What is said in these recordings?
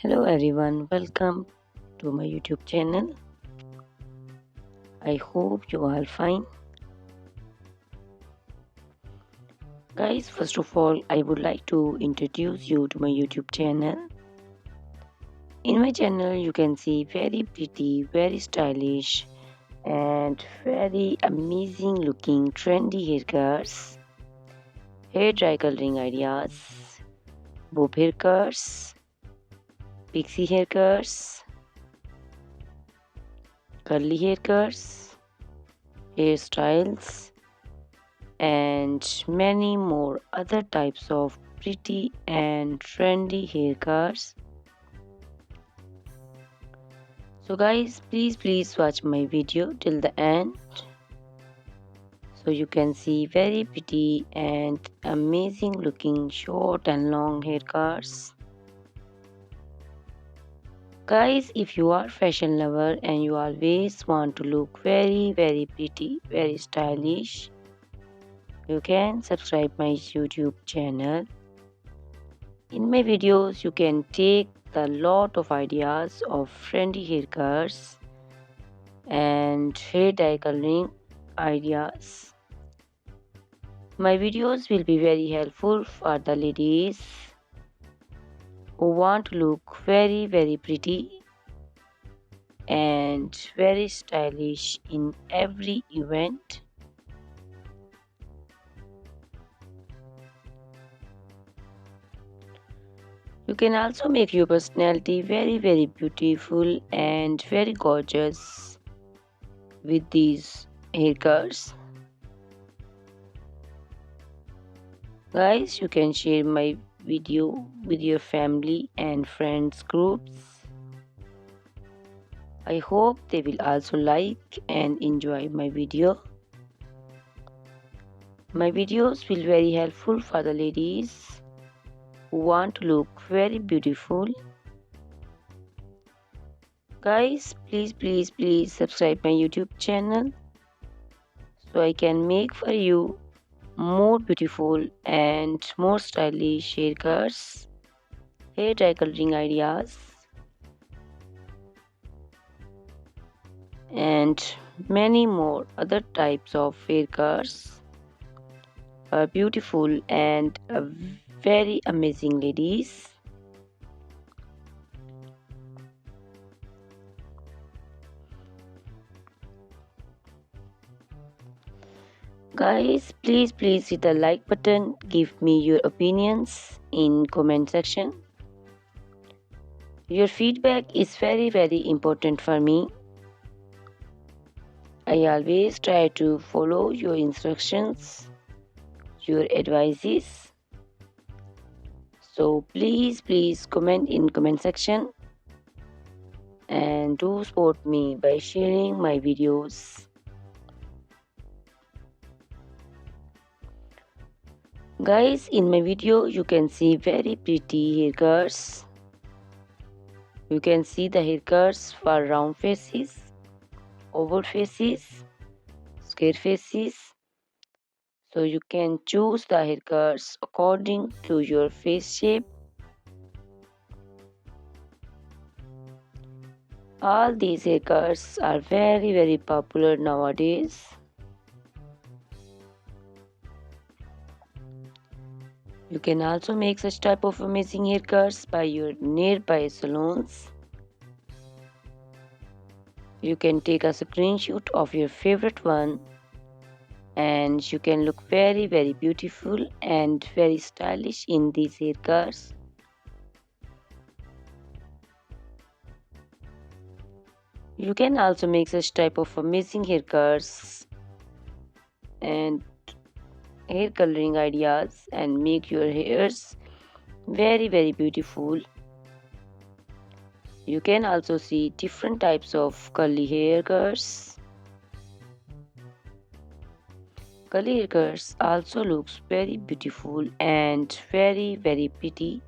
Hello everyone, welcome to my YouTube channel. I hope you are fine. Guys, first of all, I would like to introduce you to my YouTube channel. In my channel, you can see very pretty, very stylish, and very amazing looking trendy haircuts, hair dry coloring ideas, bob haircuts, pixie haircuts, curly haircuts, hairstyles, and many more other types of pretty and trendy haircuts. So guys, please watch my video till the end so you can see very pretty and amazing looking short and long haircuts. Guys, if you are fashion lover and you always want to look very pretty, very stylish, you can subscribe my YouTube channel. In my videos, you can take a lot of ideas of trendy haircuts and hair dye coloring ideas. My videos will be very helpful for the ladies who want to look very pretty and very stylish in every event. You can also make your personality very beautiful and very gorgeous with these haircuts. Guys, you can share my video with your family and friends groups. I hope they will also like and enjoy my video. My videos will very helpful for the ladies who want to look very beautiful. Guys, please subscribe my YouTube channel so I can make for you more beautiful and more stylish haircuts, hair dye coloring ideas, and many more other types of haircuts for beautiful and very amazing ladies. Guys, please hit the like button. Give me your opinions in comment section. Your feedback is very important for me. I always try to follow your instructions, your advices. So please comment in comment section and do support me by sharing my videos. Guys, in my video you can see very pretty haircuts. You can see the haircuts for round faces, oval faces, square faces. So you can choose the haircuts according to your face shape. All these haircuts are very popular nowadays. You can also make such type of amazing haircuts by your nearby salons. You can take a screenshot of your favorite one and you can look very beautiful and very stylish in these haircuts. You can also make such type of amazing haircuts and hair coloring ideas and make your hairs very beautiful. You can also see different types of curly haircuts. Curly haircuts also looks very beautiful and very pretty.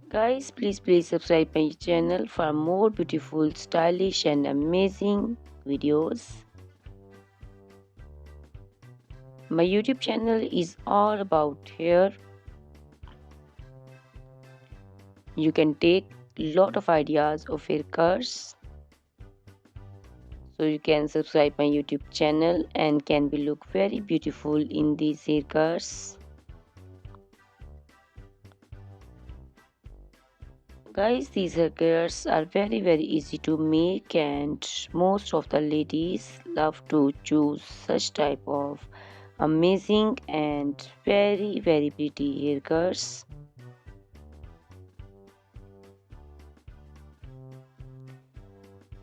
Guys, please subscribe my channel for more beautiful, stylish and amazing videos. My YouTube channel is all about hair. You can take lot of ideas of haircuts. So you can subscribe my YouTube channel and can be look very beautiful in these haircuts. Guys, these haircuts are very easy to make, and most of the ladies love to choose such type of amazing and very pretty haircuts.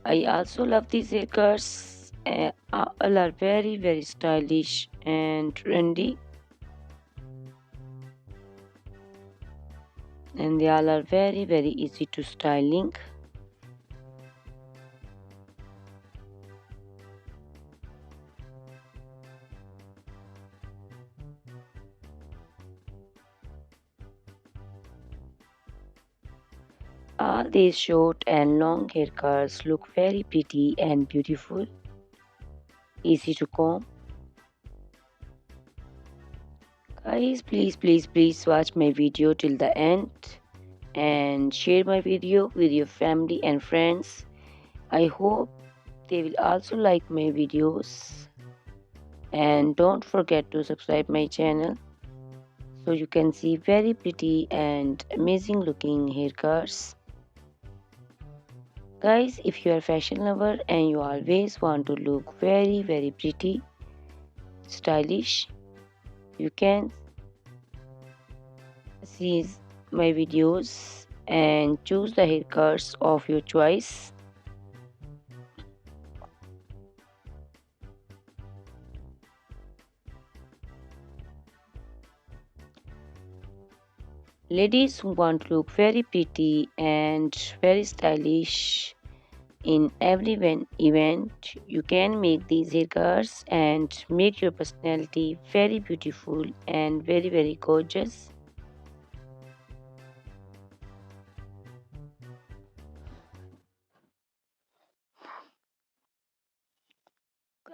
I also love these haircuts. All are very stylish and trendy, and they all are very easy to styling. All these short and long haircuts look very pretty and beautiful, easy to comb. Guys, please watch my video till the end and share my video with your family and friends. I hope they will also like my videos, and don't forget to subscribe my channel so you can see very pretty and amazing looking haircuts. Guys, if you are a fashion lover and you always want to look very pretty, stylish, you can see my videos and choose the haircuts of your choice. Ladies who want to look very pretty and very stylish in every event, you can make these haircuts and make your personality very beautiful and very gorgeous.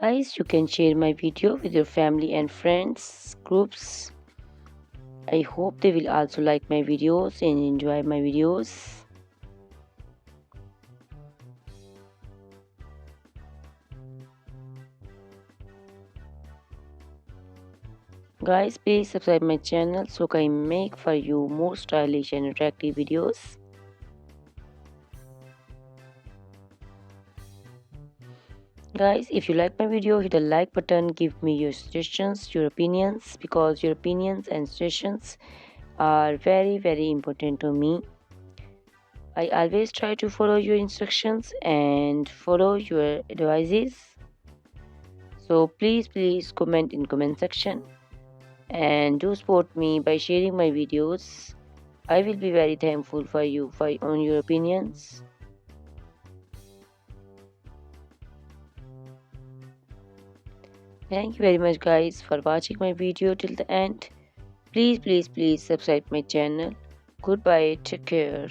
Guys, you can share my video with your family and friends groups. I hope they will also like my videos and enjoy my videos. Guys, please subscribe my channel so I can make for you more stylish and attractive videos. Guys, if you like my video, hit the like button, give me your suggestions, your opinions, because your opinions and suggestions are very important to me. I always try to follow your instructions and follow your advices. So please comment in comment section and do support me by sharing my videos. I will be very thankful for you on your opinions. Thank you very much guys for watching my video till the end. Please subscribe my channel. Goodbye, take care.